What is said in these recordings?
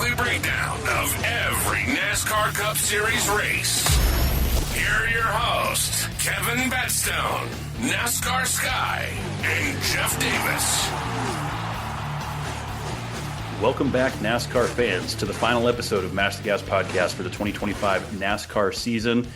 weekly breakdown of every NASCAR Cup Series race. Here are your hosts, Kevin Batstone, NASCAR Sky, and Jeff Davis. Welcome back, NASCAR fans, to the final episode of Mash the Gas podcast for the 2025 NASCAR season.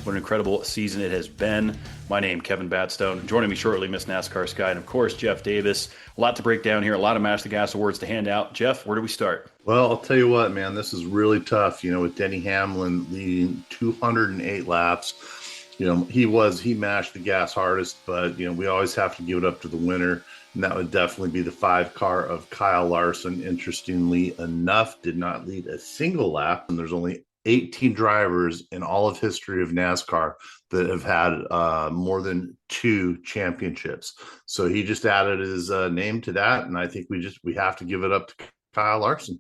What an incredible season it has been. My name, Kevin Batstone. Joining me shortly, Miss NASCAR Sky, and of course, Jeff Davis. A lot to break down here, a lot of Mash the Gas awards to hand out. Jeff, where do we start? Well, I'll tell you what, man, this is really tough, with Denny Hamlin leading 208 laps. He mashed the gas hardest, but, we always have to give it up to the winner. And that would definitely be the 5 car of Kyle Larson. Interestingly enough, did not lead a single lap. And there's only 18 drivers in all of history of NASCAR that have had more than 2 championships. So he just added his name to that. And I think we have to give it up to Kyle Larson.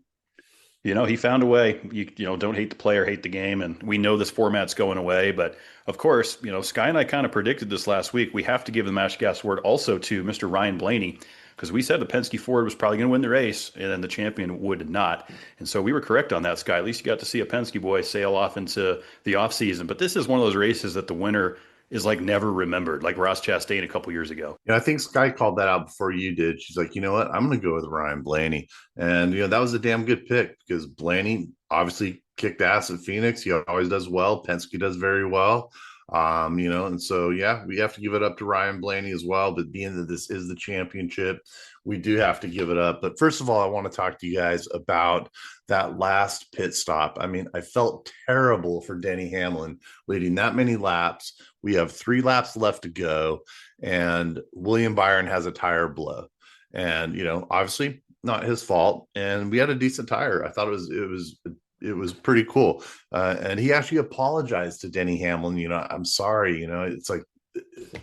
He found a way. You don't hate the player, hate the game. And we know this format's going away. But of course, Sky and I kind of predicted this last week. We have to give the Mash Gas award also to Mr. Ryan Blaney, because we said the Penske Ford was probably going to win the race and then the champion would not. And so we were correct on that, Sky. At least you got to see a Penske boy sail off into the offseason. But this is one of those races that the winner is like never remembered, like Ross Chastain a couple years ago. I think Sky called that out before you did. She's like, you know what? I'm going to go with Ryan Blaney. And, that was a damn good pick because Blaney obviously kicked ass at Phoenix. He always does well. Penske does very well. And so, we have to give it up to Ryan Blaney as well. But being that this is the championship, we do have to give it up. But first of all, I want to talk to you guys about that last pit stop. I mean, I felt terrible for Denny Hamlin leading that many laps. We have 3 laps left to go, and William Byron has a tire blow. And, obviously not his fault. And we had a decent tire. I thought it was pretty cool. And he actually apologized to Denny Hamlin. I'm sorry, it's like,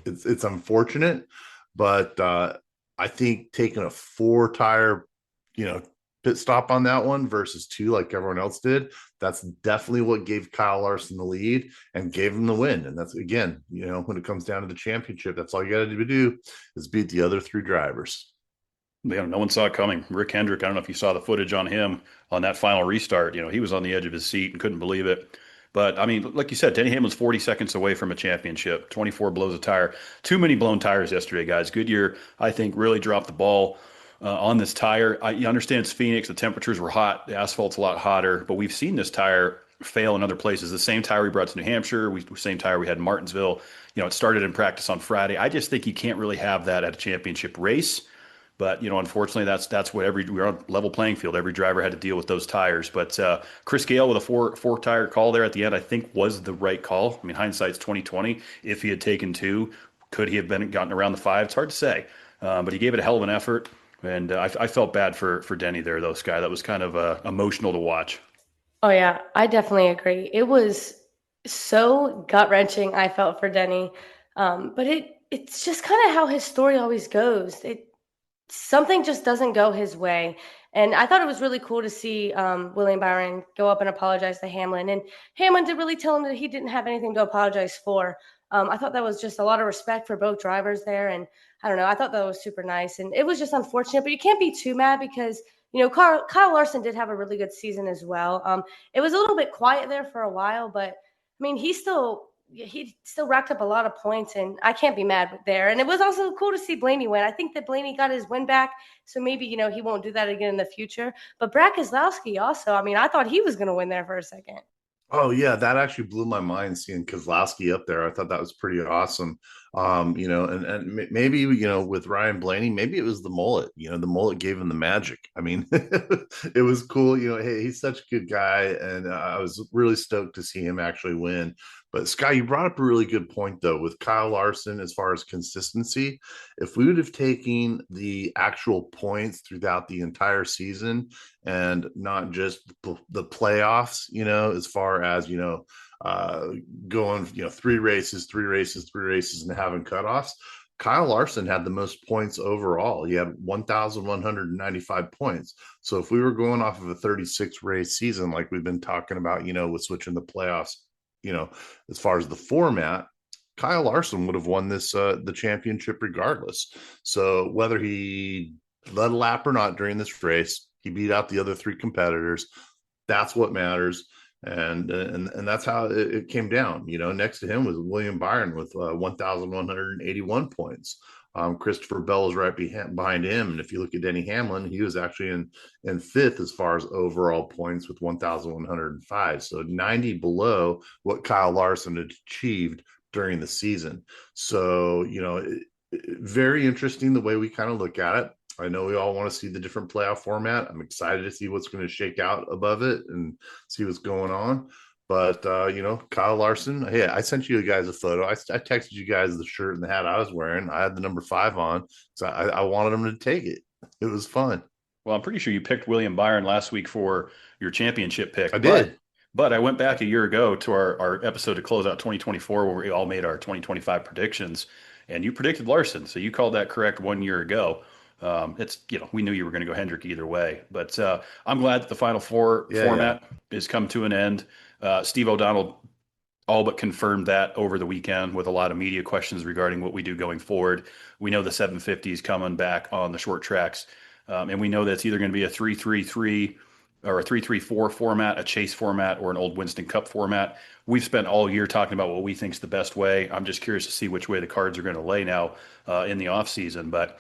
it's unfortunate, but I think taking a 4 tire, pit stop on that one versus 2 like everyone else did, that's definitely what gave Kyle Larson the lead and gave him the win. And that's, again, when it comes down to the championship, that's all you got to do is beat the other 3 drivers. No one saw it coming. Rick Hendrick, I don't know if you saw the footage on him on that final restart. He was on the edge of his seat and couldn't believe it. But, I mean, like you said, Denny Hamlin's 40 seconds away from a championship, 24 blows a tire. Too many blown tires yesterday, guys. Goodyear, I think, really dropped the ball on this tire. You understand it's Phoenix. The temperatures were hot. The asphalt's a lot hotter. But we've seen this tire fail in other places. The same tire we brought to New Hampshire, same tire we had in Martinsville. It started in practice on Friday. I just think you can't really have that at a championship race. But, unfortunately, that's what we're on a level playing field. Every driver had to deal with those tires. But Chris Gale with a four tire call there at the end, I think was the right call. I mean, hindsight's 20/20. If he had taken 2, could he have gotten around the 5? It's hard to say. But he gave it a hell of an effort. And I felt bad for Denny there, though, Sky. That was kind of emotional to watch. Oh, yeah, I definitely agree. It was so gut-wrenching, I felt, for Denny. But it's just kind of how his story always goes. Something just doesn't go his way. And I thought it was really cool to see William Byron go up and apologize to Hamlin. And Hamlin did really tell him that he didn't have anything to apologize for. I thought that was just a lot of respect for both drivers there. And I don't know, I thought that was super nice. And it was just unfortunate, but you can't be too mad because, Kyle Larson did have a really good season as well. It was a little bit quiet there for a while, but I mean, he still racked up a lot of points, and I can't be mad there. And it was also cool to see Blaney win. I think that Blaney got his win back, so maybe, he won't do that again in the future. But Brad Keselowski also, I mean, I thought he was going to win there for a second. Oh, yeah, that actually blew my mind seeing Keselowski up there. I thought that was pretty awesome. And maybe, with Ryan Blaney, maybe it was the mullet. The mullet gave him the magic. I mean, it was cool. Hey, he's such a good guy, and I was really stoked to see him actually win. But Sky, you brought up a really good point, though, with Kyle Larson as far as consistency. If we would have taken the actual points throughout the entire season and not just the playoffs, as far as, going, 3 races, and having cutoffs, Kyle Larson had the most points overall. He had 1,195 points. So if we were going off of a 36 race season, like we've been talking about, with switching the playoffs, as far as the format, Kyle Larson would have won this the championship regardless. So whether he led a lap or not during this race, he beat out the other 3 competitors. That's what matters. And that's how it came down. Next to him was William Byron with 1,181 points. Christopher Bell is right behind him. And if you look at Denny Hamlin, he was actually in fifth as far as overall points with 1,105. So 90 below what Kyle Larson had achieved during the season. So, very interesting the way we kind of look at it. I know we all want to see the different playoff format. I'm excited to see what's going to shake out above it and see what's going on. But, Kyle Larson, hey, I sent you guys a photo. I texted you guys the shirt and the hat I was wearing. I had the number 5 on. So I wanted him to take it. It was fun. Well, I'm pretty sure you picked William Byron last week for your championship pick. I did. But I went back a year ago to our episode to close out 2024 where we all made our 2025 predictions, and you predicted Larson. So you called that correct 1 year ago. We knew you were going to go Hendrick either way. But I'm glad that the Final Four format has come to an end. Steve O'Donnell all but confirmed that over the weekend with a lot of media questions regarding what we do going forward. We know the 750 is coming back on the short tracks, and we know that it's either going to be a 3-3-3 or a 3-3-4 format, a chase format, or an old Winston Cup format. We've spent all year talking about what we think is the best way. I'm just curious to see which way the cards are going to lay now in the offseason. But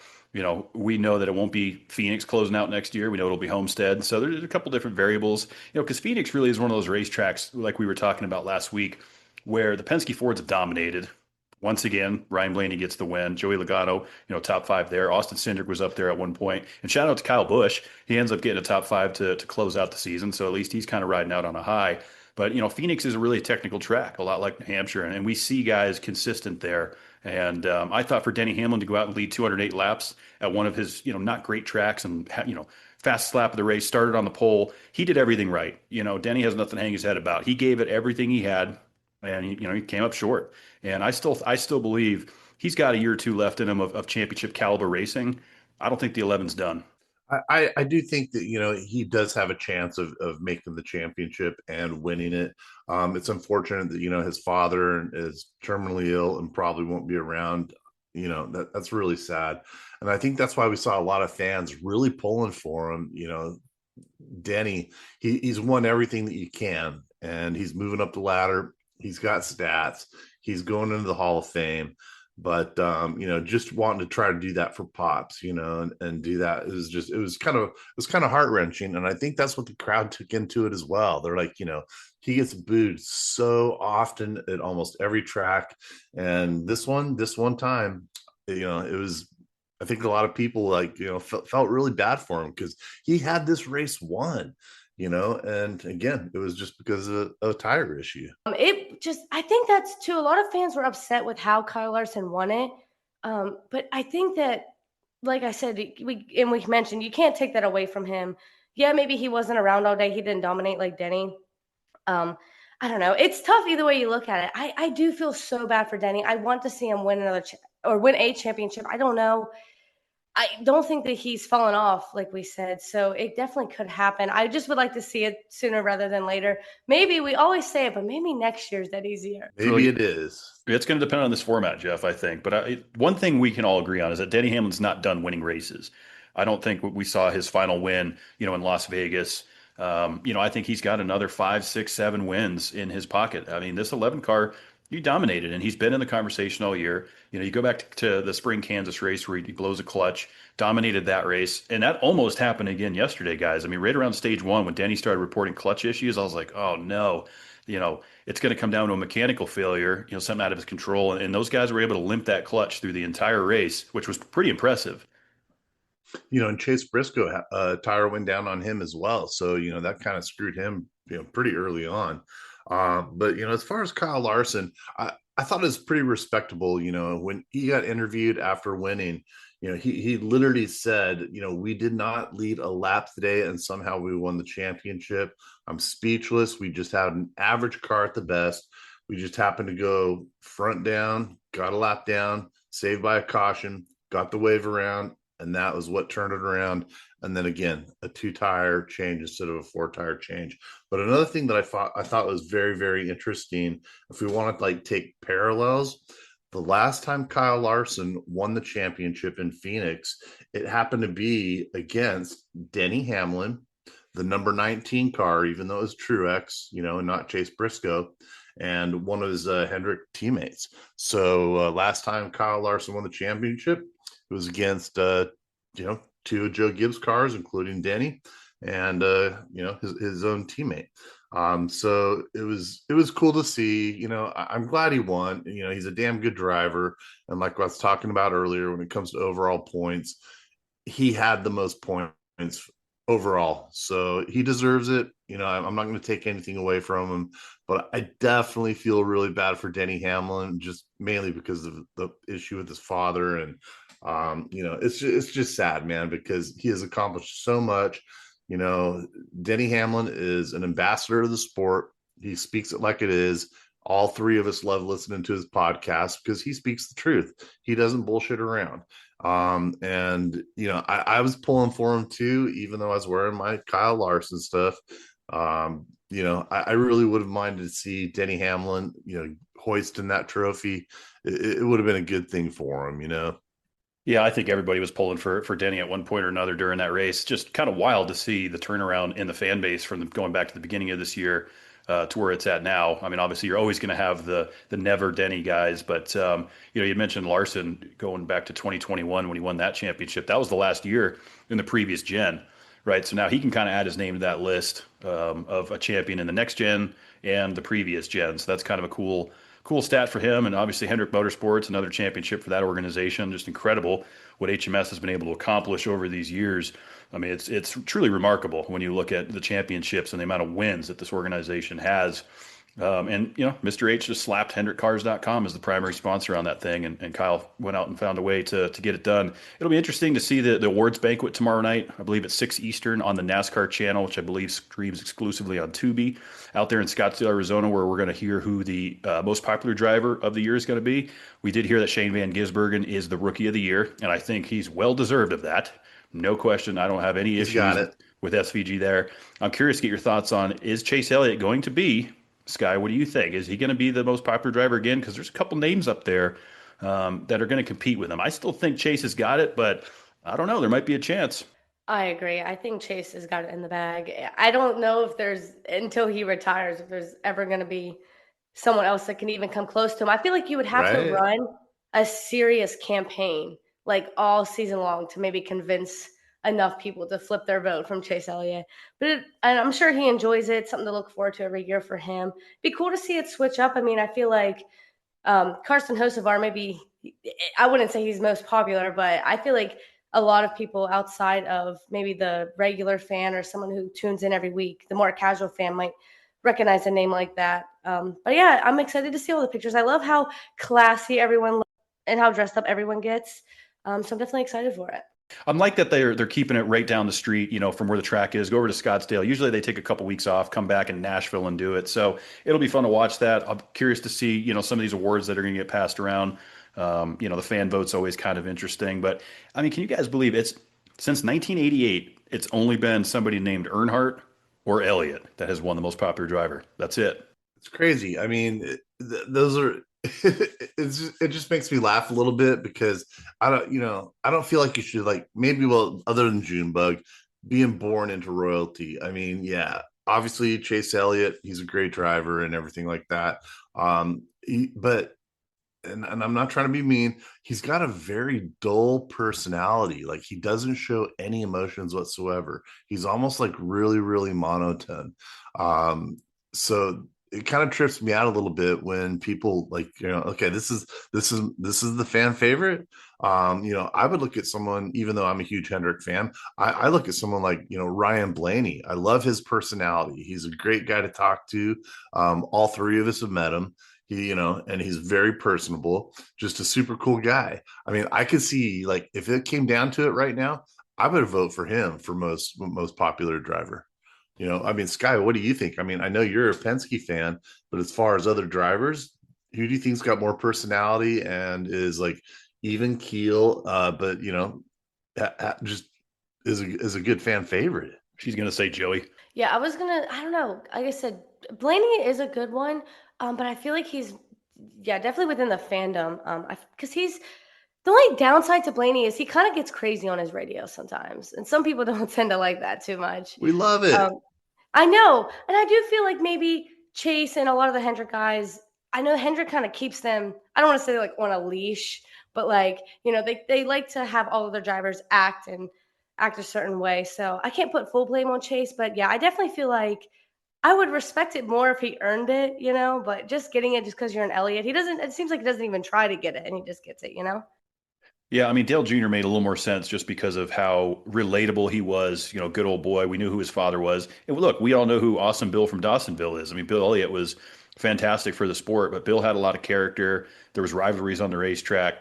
we know that it won't be Phoenix closing out next year. We know it'll be Homestead. So there's a couple different variables, because Phoenix really is one of those racetracks, like we were talking about last week, where the Penske Fords have dominated. Once again, Ryan Blaney gets the win. Joey Logano, top 5 there. Austin Cindric was up there at one point. And shout out to Kyle Busch. He ends up getting a top 5 to close out the season. So at least he's kind of riding out on a high. But, Phoenix is a really technical track, a lot like New Hampshire. And we see guys consistent there. And I thought for Denny Hamlin to go out and lead 208 laps at one of his, not great tracks and, fast lap of the race, started on the pole. He did everything right. Denny has nothing to hang his head about. He gave it everything he had. And he came up short. And I still believe he's got a year or two left in him of championship caliber racing. I don't think the 11's done. I do think that he does have a chance of making the championship and winning it. It's unfortunate that his father is terminally ill and probably won't be around. That's really sad, and I think that's why we saw a lot of fans really pulling for him. Denny, he's won everything that you can, and he's moving up the ladder. He's got stats. He's going into the Hall of Fame. But, just wanting to try to do that for Pops, and do that it was kind of heart wrenching. And I think that's what the crowd took into it as well. They're like, he gets booed so often at almost every track. And this one time, it was, I think a lot of people felt really bad for him because he had this race won. And again, it was just because of a tire issue. I think that's too. A lot of fans were upset with how Kyle Larson won it. But I think that, like I said, we mentioned, you can't take that away from him. Yeah, maybe he wasn't around all day. He didn't dominate like Denny. I don't know. It's tough either way you look at it. I do feel so bad for Denny. I want to see him win win a championship. I don't know. I don't think that he's fallen off, like we said. So it definitely could happen. I just would like to see it sooner rather than later. Maybe we always say it, but maybe next year's that easier. Maybe it is. It's going to depend on this format, Jeff, I think. But one thing we can all agree on is that Denny Hamlin's not done winning races. I don't think we saw his final win, in Las Vegas. I think he's got another 5, 6, 7 wins in his pocket. I mean, this 11 car, you dominated, and he's been in the conversation all year. You go back to the spring Kansas race where he blows a clutch, dominated that race, and that almost happened again yesterday, guys. I mean, right around stage 1 when Denny started reporting clutch issues, I was like, oh no, it's going to come down to a mechanical failure, something out of his control, and those guys were able to limp that clutch through the entire race, which was pretty impressive. And Chase Briscoe, tire went down on him as well, so that kind of screwed him, pretty early on. But as far as Kyle Larson, I thought it was pretty respectable. When he got interviewed after winning, he literally said, we did not lead a lap today and somehow we won the championship. I'm speechless. We just had an average car at the best. We just happened to go front down, got a lap down, saved by a caution, got the wave around, and that was what turned it around. And then again, a 2-tire change instead of a 4-tire change. But another thing that I thought was very, very interesting, if we want to take parallels, the last time Kyle Larson won the championship in Phoenix, it happened to be against Denny Hamlin, the number 19 car, even though it was Truex, and not Chase Briscoe, and one of his Hendrick teammates. So last time Kyle Larson won the championship, it was against two of Joe Gibbs' cars, including Denny, and his own teammate. So it was cool to see. I'm glad he won. He's a damn good driver, and like I was talking about earlier, when it comes to overall points, he had the most points overall, so he deserves it. I'm not going to take anything away from him, but I definitely feel really bad for Denny Hamlin, just mainly because of the issue with his father. And it's just sad, man, because he has accomplished so much. Denny Hamlin is an ambassador of the sport. He speaks it like it is. All three of us love listening to his podcast because he speaks the truth. He doesn't bullshit around. I was pulling for him too, even though I was wearing my Kyle Larson stuff. I really would have minded to see Denny Hamlin, hoisting that trophy. It would have been a good thing for him, Yeah, I think everybody was pulling for Denny at one point or another during that race. Just kind of wild to see the turnaround in the fan base from going back to the beginning of this year to where it's at now. I mean, obviously, you're always going to have the never Denny guys, but you mentioned Larson going back to 2021 when he won that championship. That was the last year in the previous gen, right? So now he can kind of add his name to that list of a champion in the next gen and the previous gen. So that's kind of a cool stat for him. And obviously Hendrick Motorsports, another championship for that organization. Just incredible what HMS has been able to accomplish over these years. I mean, it's truly remarkable when you look at the championships and the amount of wins that this organization has. Mr. H just slapped HendrickCars.com as the primary sponsor on that thing, and Kyle went out and found a way to get it done. It'll be interesting to see the awards banquet tomorrow night. I believe it's 6 Eastern on the NASCAR channel, which I believe streams exclusively on Tubi, out there in Scottsdale, Arizona, where we're going to hear who the most popular driver of the year is going to be. We did hear that Shane Van Gisbergen is the Rookie of the Year, and I think he's well deserved of that. No question. I don't have any issues with SVG there. I'm curious to get your thoughts on, is Chase Elliott going to be, Sky, what do you think? Is he going to be the most popular driver again? Because there's a couple names up there that are going to compete with him. I still think Chase has got it, but I don't know. There might be a chance. I agree. I think Chase has got it in the bag. I don't know if until he retires, if there's ever going to be someone else that can even come close to him. I feel like you would have to run a serious campaign like all season long to maybe convince enough people to flip their vote from Chase Elliott. And I'm sure he enjoys it. It's something to look forward to every year for him. Be cool to see it switch up. I mean, I feel like Carson Hocevar, maybe, I wouldn't say he's most popular, but I feel like a lot of people outside of maybe the regular fan or someone who tunes in every week, the more casual fan might recognize a name like that. But yeah, I'm excited to see all the pictures. I love how classy everyone looks and how dressed up everyone gets. So I'm definitely excited for it. I'm like that they're keeping it right down the street, from where the track is. Go over to Scottsdale. Usually they take a couple weeks off, come back in Nashville and do it. So it'll be fun to watch that. I'm curious to see, some of these awards that are going to get passed around. The fan vote's always kind of interesting. But, I mean, can you guys believe it's since 1988, it's only been somebody named Earnhardt or Elliott that has won the most popular driver. That's it. It's crazy. I mean, those are – it just makes me laugh a little bit because I don't feel like you should, like, maybe, well, other than Junebug, being born into royalty. I mean, yeah, obviously Chase Elliott, he's a great driver and everything like that. But I'm not trying to be mean, he's got a very dull personality. Like, he doesn't show any emotions whatsoever. He's almost like really, really monotone. So it kind of trips me out a little bit when people like, okay, this is the fan favorite. I would look at someone, even though I'm a huge Hendrick fan, I look at someone like, Ryan Blaney. I love his personality. He's a great guy to talk to. All three of us have met him. And he's very personable, just a super cool guy. I mean, I could see, like, if it came down to it right now, I would vote for him for most popular driver. I mean, Sky, what do you think? I mean, I know you're a Penske fan, but as far as other drivers, who do you think's got more personality and is like even keel, but just is a good fan favorite? She's gonna say Joey. Yeah, I don't know. Like I said, Blaney is a good one, but I feel like he's, definitely within the fandom, because he's The only downside to Blaney is he kind of gets crazy on his radio sometimes, and some people don't tend to like that too much. We love it. I know, and I do feel like maybe Chase and a lot of the Hendrick guys. I know Hendrick kind of keeps them. I don't want to say like on a leash, but like they like to have all of their drivers act a certain way. So I can't put full blame on Chase, but yeah, I definitely feel like I would respect it more if he earned it, But just getting it just because you're an Elliott, he doesn't. It seems like he doesn't even try to get it, and he just gets it. Yeah, I mean, Dale Jr. made a little more sense just because of how relatable he was. Good old boy. We knew who his father was. And look, we all know who Awesome Bill from Dawsonville is. I mean, Bill Elliott was fantastic for the sport, but Bill had a lot of character. There was rivalries on the racetrack.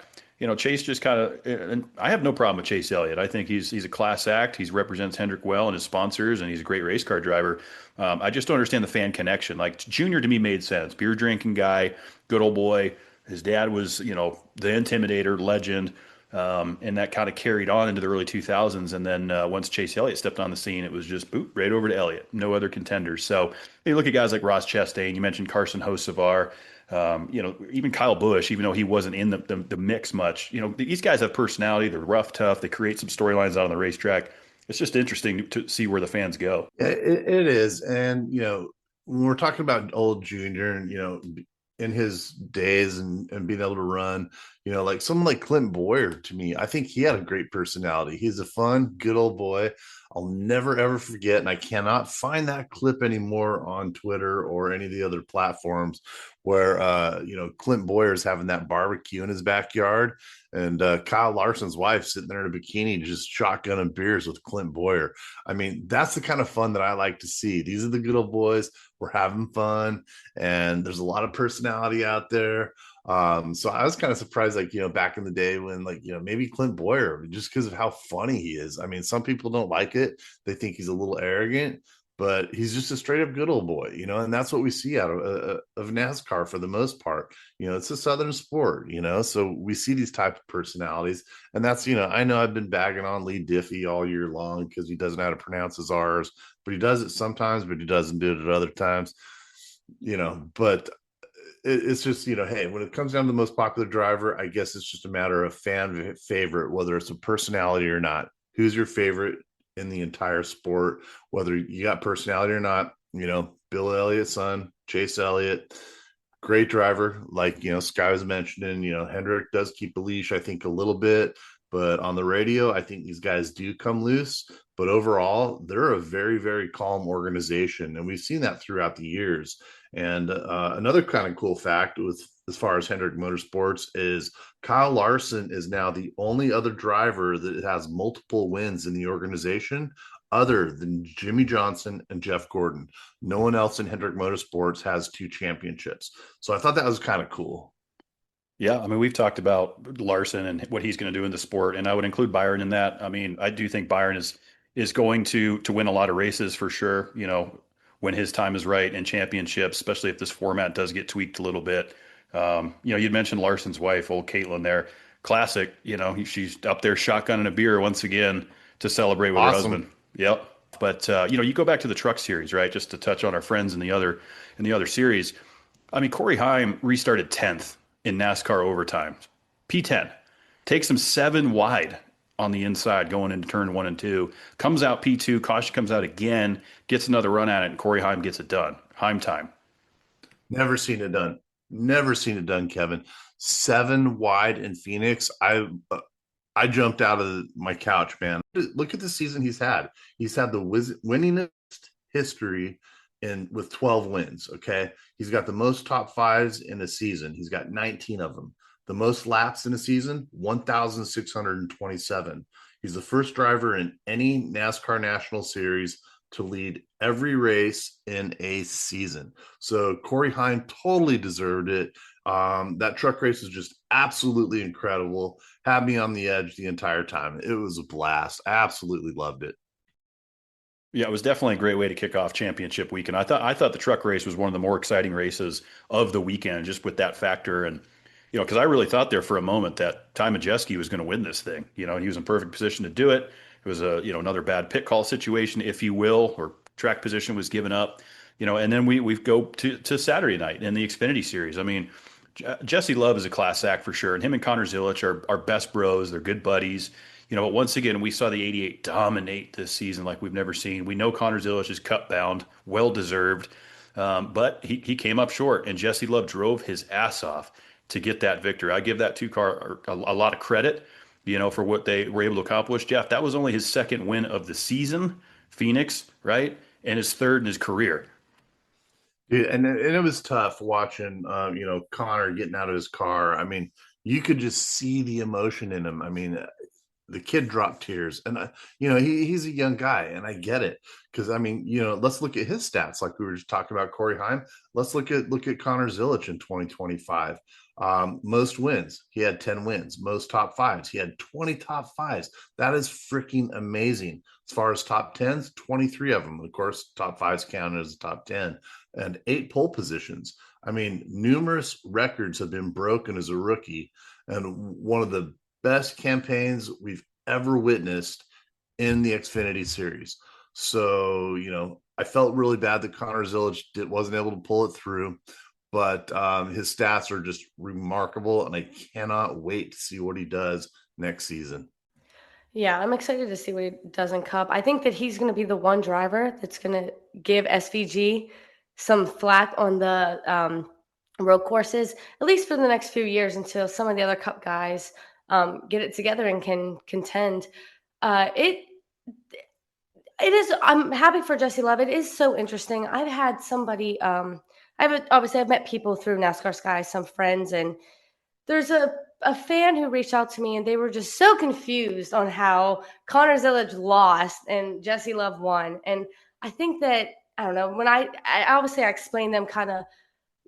Chase just kind of, and I have no problem with Chase Elliott. I think he's a class act. He represents Hendrick well and his sponsors, and he's a great race car driver. I just don't understand the fan connection. Like Junior to me made sense. Beer drinking guy, good old boy. His dad was, the Intimidator legend. And that kind of carried on into the early 2000s. And then once Chase Elliott stepped on the scene, it was just boop, right over to Elliott. No other contenders. So you look at guys like Ross Chastain. You mentioned Carson Hocevar. Even Kyle Busch, even though he wasn't in the mix much. These guys have personality. They're rough, tough. They create some storylines out on the racetrack. It's just interesting to see where the fans go. It is. And, when we're talking about old Junior and, in his days and being able to run, like someone like Clint Boyer, to me, I think he had a great personality. He's a fun, good old boy. I'll never, ever forget. And I cannot find that clip anymore on Twitter or any of the other platforms where, Clint Boyer's having that barbecue in his backyard and Kyle Larson's wife sitting there in a bikini, just shotgunning beers with Clint Boyer. I mean, that's the kind of fun that I like to see. These are the good old boys. We're having fun and there's a lot of personality out there. So I was kind of surprised, like, back in the day when, like, maybe Clint Boyer, just because of how funny he is. I mean, some people don't like it. They think he's a little arrogant, but he's just a straight up good old boy, and that's what we see out of NASCAR for the most part. It's a Southern sport, so we see these type of personalities. And that's, I know I've been bagging on Lee Diffie all year long because he doesn't know how to pronounce his R's, but he does it sometimes, but he doesn't do it at other times, but it's just, hey, when it comes down to the most popular driver, I guess it's just a matter of fan favorite, whether it's a personality or not. Who's your favorite in the entire sport, whether you got personality or not? Bill Elliott's son, Chase Elliott, great driver. Like, Sky was mentioning, Hendrick does keep a leash, I think, a little bit, but on the radio, I think these guys do come loose. But overall, they're a very, very calm organization. And we've seen that throughout the years. And another kind of cool fact with as far as Hendrick Motorsports is Kyle Larson is now the only other driver that has multiple wins in the organization other than Jimmy Johnson and Jeff Gordon. No one else in Hendrick Motorsports has 2 championships. So I thought that was kind of cool. Yeah, I mean, we've talked about Larson and what he's going to do in the sport, and I would include Byron in that. I mean, I do think Byron is going to win a lot of races for sure, when his time is right in championships, especially if this format does get tweaked a little bit. You'd mentioned Larson's wife, old Caitlin there. Classic, she's up there shotgunning a beer once again to celebrate with her husband. Yep. But, you go back to the truck series, right? Just to touch on our friends in the other series. I mean, Corey Heim restarted 10th in NASCAR overtime. P10. Takes him 7 wide on the inside going into turn 1 and 2. Comes out P2. Caution comes out again. Gets another run at it, and Corey Heim gets it done. Heim time. Never seen it done. Never seen it done, Kevin. 7 wide in Phoenix. I jumped out of my couch, man. Look at the season he's had. He's had the winningest history with 12 wins. Okay. He's got the most top 5s in a season. He's got 19 of them. The most laps in a season, 1,627. He's the first driver in any NASCAR National Series to lead every race in a season. So Corey Heim totally deserved it. That truck race was just absolutely incredible. Had me on the edge the entire time. It was a blast. I absolutely loved it. Yeah, it was definitely a great way to kick off championship weekend. I thought the truck race was one of the more exciting races of the weekend, just with that factor. And, because I really thought there for a moment that Ty Majeski was going to win this thing, and he was in perfect position to do it. It was another bad pit call situation, if you will, or track position was given up, and then we go to Saturday night in the Xfinity Series. I mean, Jesse Love is a class act for sure, and him and Connor Zilic are best bros. They're good buddies. But once again, we saw the 88 dominate this season like we've never seen. We know Connor Zilic is cup bound, well deserved, but he came up short, and Jesse Love drove his ass off to get that victory. I give that two car a lot of credit, for what they were able to accomplish. Jeff, that was only his second win of the season, Phoenix, right? And his third in his career. Yeah, and it was tough watching, Connor getting out of his car. I mean, you could just see the emotion in him. I mean, the kid dropped tears, and he's a young guy, and I get it because I mean, let's look at his stats, like we were just talking about Corey Heim. Let's look at Connor Zilic in 2025. Most wins, he had 10 wins. Most top fives, he had 20 top fives. That is freaking amazing. As far as top tens, 23 of them. Of course, top fives counted as a top 10, and 8 pole positions. I mean, numerous records have been broken as a rookie, and one of the best campaigns we've ever witnessed in the Xfinity series. So, I felt really bad that Connor Zilic wasn't able to pull it through, but his stats are just remarkable, and I cannot wait to see what he does next season. Yeah, I'm excited to see what he does in Cup. I think that he's going to be the one driver that's going to give SVG some flack on the road courses, at least for the next few years until some of the other Cup guys get it together and can contend. It is. I'm happy for Jesse Love. It is so interesting. I've had somebody. Obviously I've met people through NASCAR Sky, some friends, and there's a fan who reached out to me, and they were just so confused on how Connor Zilic lost and Jesse Love won. And I think that I don't know when I obviously I explained them kind of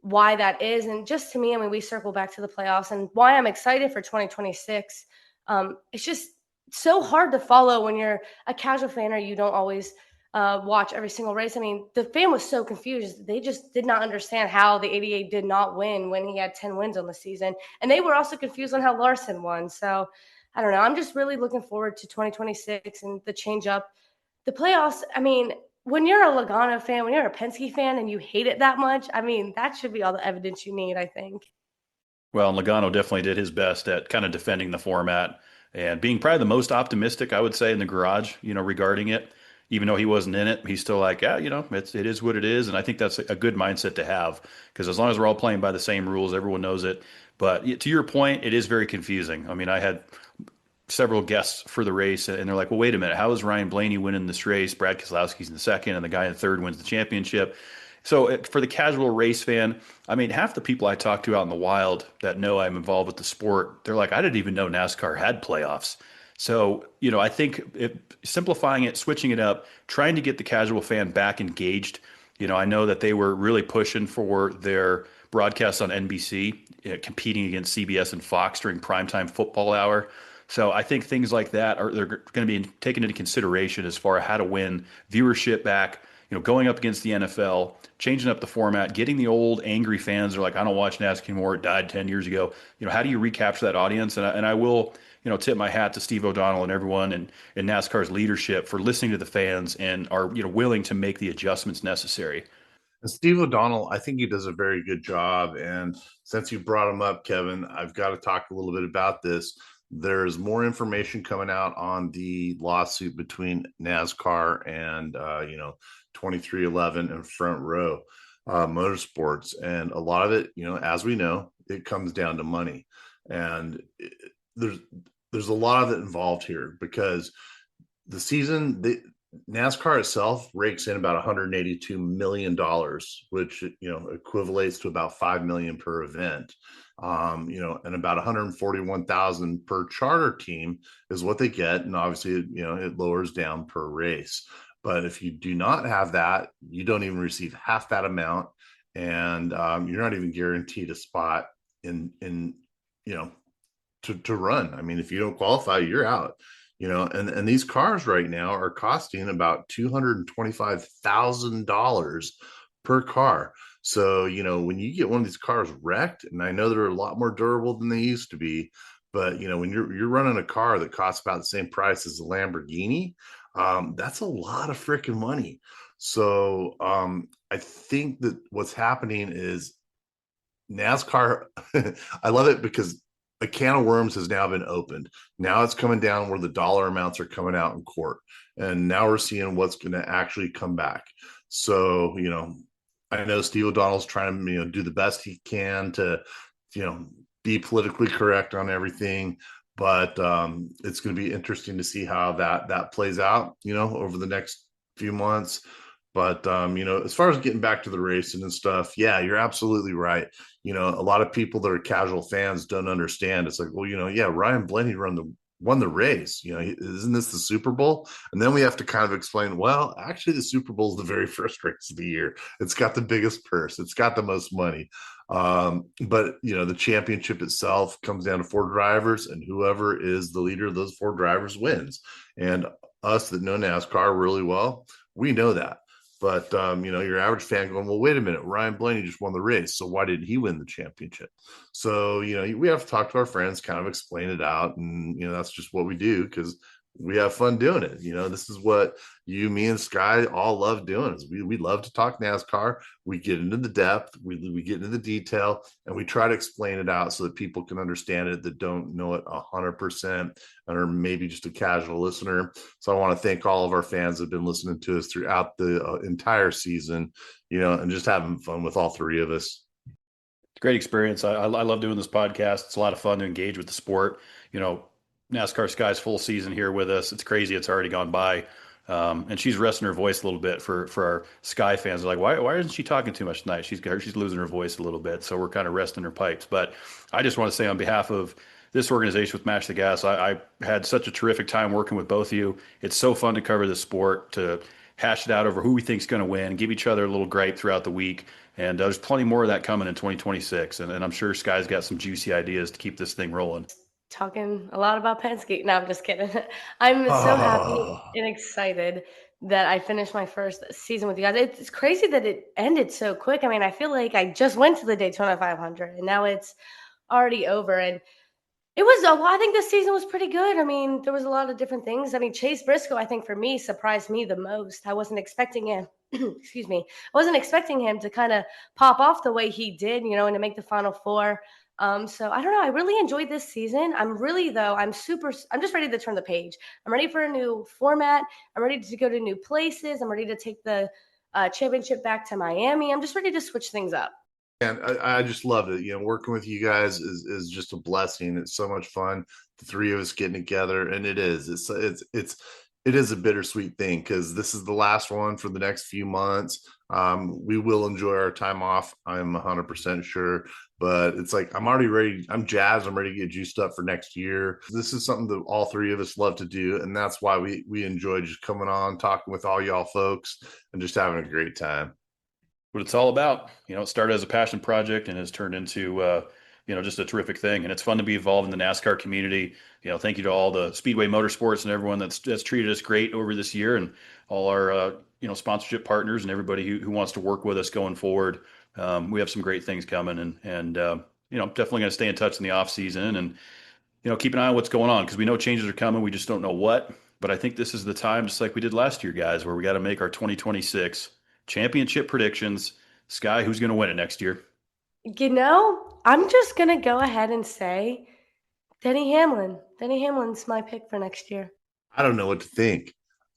why that is. And just to me, I mean, we circle back to the playoffs and why I'm excited for 2026. It's just so hard to follow when you're a casual fan or you don't always watch every single race. I mean, the fan was so confused. They just did not understand how the 88 did not win when he had 10 wins on the season. And they were also confused on how Larson won. So I don't know. I'm just really looking forward to 2026 and the change up. The playoffs, I mean, when you're a Logano fan, when you're a Penske fan and you hate it that much, I mean, that should be all the evidence you need, I think. Well, and Logano definitely did his best at kind of defending the format and being probably the most optimistic, I would say, in the garage, regarding it. Even though he wasn't in it, he's still like, yeah, it is what it is. And I think that's a good mindset to have because as long as we're all playing by the same rules, everyone knows it. But to your point, it is very confusing. I mean, I had several guests for the race, and they're like, well, wait a minute. How is Ryan Blaney winning this race? Brad Keselowski's in the second, and the guy in the third wins the championship. So for the casual race fan, I mean, half the people I talk to out in the wild that know I'm involved with the sport, they're like, I didn't even know NASCAR had playoffs. So, I think simplifying it, switching it up, trying to get the casual fan back engaged. I know that they were really pushing for their broadcasts on NBC, competing against CBS and Fox during primetime football hour. So I think things like that they're going to be taken into consideration as far as how to win viewership back. Going up against the NFL, changing up the format, getting the old angry fans that are like, I don't watch NASCAR anymore. It died 10 years ago. How do you recapture that audience? And I will, tip my hat to Steve O'Donnell and everyone in NASCAR's leadership for listening to the fans and are, willing to make the adjustments necessary. And Steve O'Donnell, I think he does a very good job. And since you brought him up, Kevin, I've got to talk a little bit about this. There's more information coming out on the lawsuit between NASCAR and, 2311 and Front Row Motorsports. And a lot of it, as we know, it comes down to money. And there's a lot of it involved here because the season, NASCAR itself rakes in about $182 million, which, equivalates to about $5 million per event. And about 141,000 per charter team is what they get. And obviously, it lowers down per race. But if you do not have that, you don't even receive half that amount. And you're not even guaranteed a spot in to run. I mean, if you don't qualify, you're out. And these cars right now are costing about $225,000 per car. So, when you get one of these cars wrecked, and I know they're a lot more durable than they used to be, but when you're running a car that costs about the same price as a Lamborghini, that's a lot of freaking money. So I think that what's happening is NASCAR, I love it because a can of worms has now been opened. Now it's coming down where the dollar amounts are coming out in court. And now we're seeing what's going to actually come back. So, I know Steve O'Donnell's trying to, do the best he can to, be politically correct on everything. But it's going to be interesting to see how that plays out, over the next few months. But as far as getting back to the racing and stuff, yeah, you're absolutely right. A lot of people that are casual fans don't understand. It's like, well, yeah, Ryan Blaney won the race. Isn't this the Super Bowl? And then we have to kind of explain, well, actually, the Super Bowl is the very first race of the year. It's got the biggest purse. It's got the most money. But the championship itself comes down to 4 drivers, and whoever is the leader of those 4 drivers wins. And us that know NASCAR really well, we know that. But, your average fan going, well, wait a minute, Ryan Blaney just won the race. So why didn't he win the championship? So, we have to talk to our friends, kind of explain it out. And, that's just what we do because we have fun doing it. This is what you, me, and Sky all love doing is we love to talk NASCAR. We get into the depth, we get into the detail, and we try to explain it out so that people can understand it that don't know it 100% or maybe just a casual listener. So I want to thank all of our fans that have been listening to us throughout the entire season, and just having fun with all 3 of us. Great experience. I love doing this podcast. It's a lot of fun to engage with the sport. NASCAR Sky's full season here with us. It's crazy. It's already gone by. And she's resting her voice a little bit for our Sky fans. They're like, why isn't she talking too much tonight? She's losing her voice a little bit. So we're kind of resting her pipes. But I just want to say on behalf of this organization with Mash the Gas, I had such a terrific time working with both of you. It's so fun to cover this sport, to hash it out over who we think is going to win, give each other a little gripe throughout the week. And there's plenty more of that coming in 2026. And I'm sure Sky's got some juicy ideas to keep this thing rolling. Talking a lot about Penske. No, I'm just kidding. I'm so happy and excited that I finished my first season with you guys. It's crazy that it ended so quick. I mean, I feel like I just went to the Daytona 500 and now it's already over. And it was, I think this season was pretty good. I mean, there was a lot of different things. I mean, Chase Briscoe, I think for me, surprised me the most. I wasn't expecting him. Excuse me. I wasn't expecting him to kind of pop off the way he did, and to make the Final Four. So I don't know. I really enjoyed this season. I'm just ready to turn the page. I'm ready for a new format. I'm ready to go to new places. I'm ready to take the championship back to Miami. I'm just ready to switch things up. And I just loved it. Working with you guys is just a blessing. It's so much fun. The 3 of us getting together, and it is a bittersweet thing because this is the last one for the next few months. We will enjoy our time off. I'm 100% sure, but it's like, I'm already ready. I'm jazzed. I'm ready to get juiced up for next year. This is something that all 3 of us love to do. And that's why we enjoy just coming on, talking with all y'all folks and just having a great time. What it's all about. It started as a passion project and has turned into, just a terrific thing. And it's fun to be involved in the NASCAR community. Thank you to all the Speedway Motorsports and everyone that's treated us great over this year, and all our, sponsorship partners and everybody who wants to work with us going forward. We have some great things coming, and definitely going to stay in touch in the off season and, keep an eye on what's going on because we know changes are coming. We just don't know what. But I think this is the time, just like we did last year, guys, where we got to make our 2026 championship predictions. Sky, who's going to win it next year? I'm just going to go ahead and say Denny Hamlin. Denny Hamlin's my pick for next year. I don't know what to think.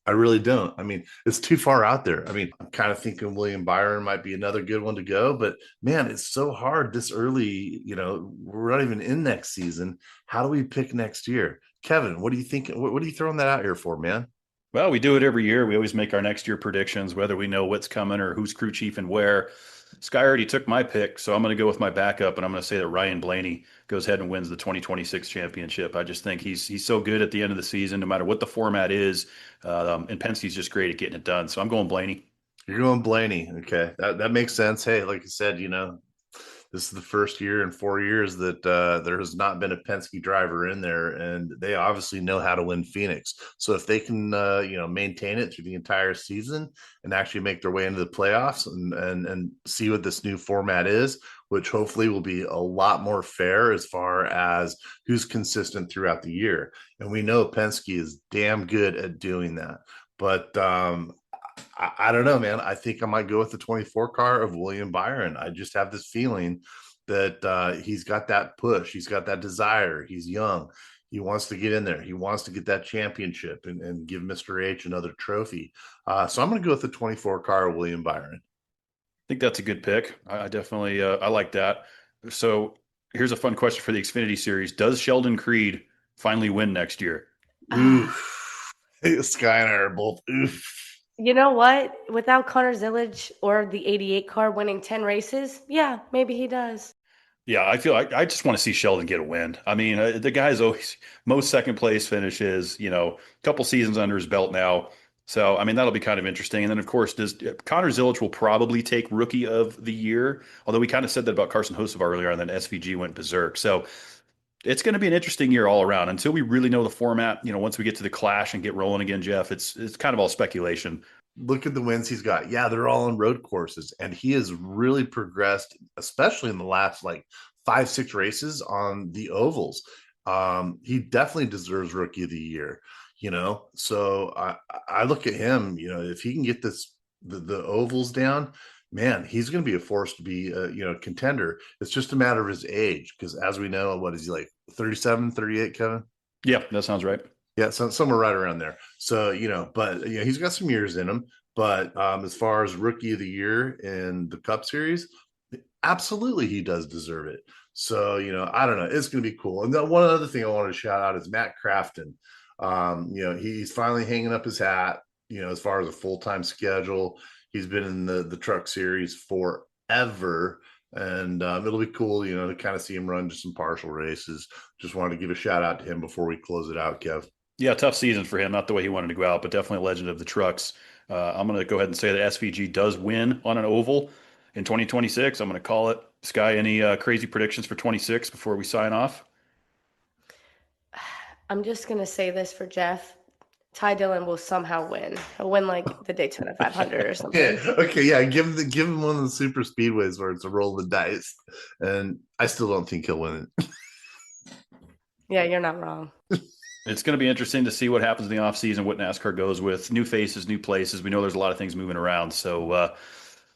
I really don't. I mean, it's too far out there. I mean, I'm kind of thinking William Byron might be another good one to go, but man, it's so hard this early. We're not even in next season. How do we pick next year? Kevin, what do you think? What are you throwing that out here for, man? Well, we do it every year. We always make our next year predictions, whether we know what's coming or who's crew chief and where. Sky already took my pick, so I'm going to go with my backup, and I'm going to say that Ryan Blaney goes ahead and wins the 2026 championship. I just think he's so good at the end of the season, no matter what the format is, and Penske's just great at getting it done. So I'm going Blaney. You're going Blaney. Okay, that makes sense. Hey, like I said, this is the first year in 4 years that there has not been a Penske driver in there, and they obviously know how to win Phoenix. So if they can, maintain it through the entire season and actually make their way into the playoffs and see what this new format is, which hopefully will be a lot more fair as far as who's consistent throughout the year. And we know Penske is damn good at doing that. But I don't know, man. I think I might go with the 24 car of William Byron. I just have this feeling that he's got that push. He's got that desire. He's young. He wants to get in there. He wants to get that championship and give Mr. H another trophy. So I'm going to go with the 24 car, William Byron. I think that's a good pick. I definitely I like that. So here's a fun question for the Xfinity Series: does Sheldon Creed finally win next year? Oof. Sky and I are both oof. You know what? Without Connor Zillage or the 88 car winning 10 races, yeah, maybe he does. Yeah, I feel I just want to see Sheldon get a win. I mean, the guy's always most second place finishes, a couple seasons under his belt now. So, I mean, that'll be kind of interesting. And then, of course, Connor Zilic will probably take Rookie of the Year, although we kind of said that about Carson Hocevar earlier, and then SVG went berserk. So it's going to be an interesting year all around until we really know the format. Once we get to the Clash and get rolling again, Jeff, it's kind of all speculation. Look at the wins he's got. Yeah, they're all on road courses, and he has really progressed, especially in the last 5-6 races on the ovals. He definitely deserves Rookie of the Year. So I look at him. If he can get the ovals down, man, he's going to be a force to be contender. It's just a matter of his age, because as we know, what is he, 37, 38, Kevin? Yeah, that sounds right. Yeah, so somewhere right around there. So, but he's got some years in him. But as far as Rookie of the Year in the Cup Series, absolutely he does deserve it. So, I don't know. It's going to be cool. And then one other thing I wanted to shout out is Matt Crafton. He's finally hanging up his hat, as far as a full-time schedule. He's been in the Truck Series forever. And it'll be cool, to kind of see him run just some partial races. Just wanted to give a shout out to him before we close it out, Kev. Yeah, tough season for him. Not the way he wanted to go out, but definitely a legend of the trucks. I'm going to go ahead and say that SVG does win on an oval in 2026. I'm going to call it. Sky, any crazy predictions for 26 before we sign off? I'm just going to say this for Jeff. Ty Dillon will somehow win. He'll win the Daytona 500 or something. Yeah. Give him one of the super speedways where it's a roll of the dice, and I still don't think he'll win it. Yeah, you're not wrong. It's going to be interesting to see what happens in the offseason, what NASCAR goes with. New faces, new places. We know there's a lot of things moving around. So,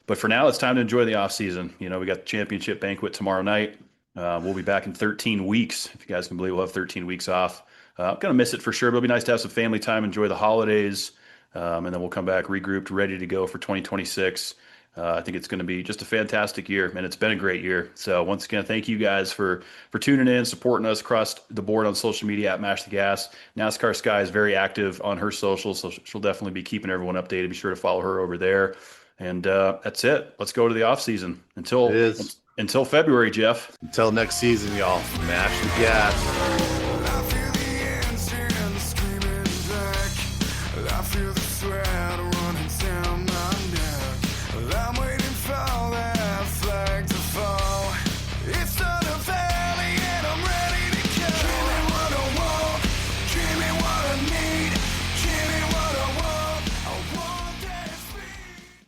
but for now, it's time to enjoy the offseason. We got the championship banquet tomorrow night. We'll be back in 13 weeks. If you guys can believe, we'll have 13 weeks off. I'm going to miss it for sure, but it'll be nice to have some family time, enjoy the holidays, and then we'll come back regrouped, ready to go for 2026. I think it's going to be just a fantastic year, and it's been a great year. So once again, thank you guys for tuning in, supporting us across the board on social media at Mash the Gas. NASCAR Sky is very active on her socials, so she'll definitely be keeping everyone updated. Be sure to follow her over there. And that's it. Let's go to the off season until February, Jeff. Until next season, y'all. Mash the gas.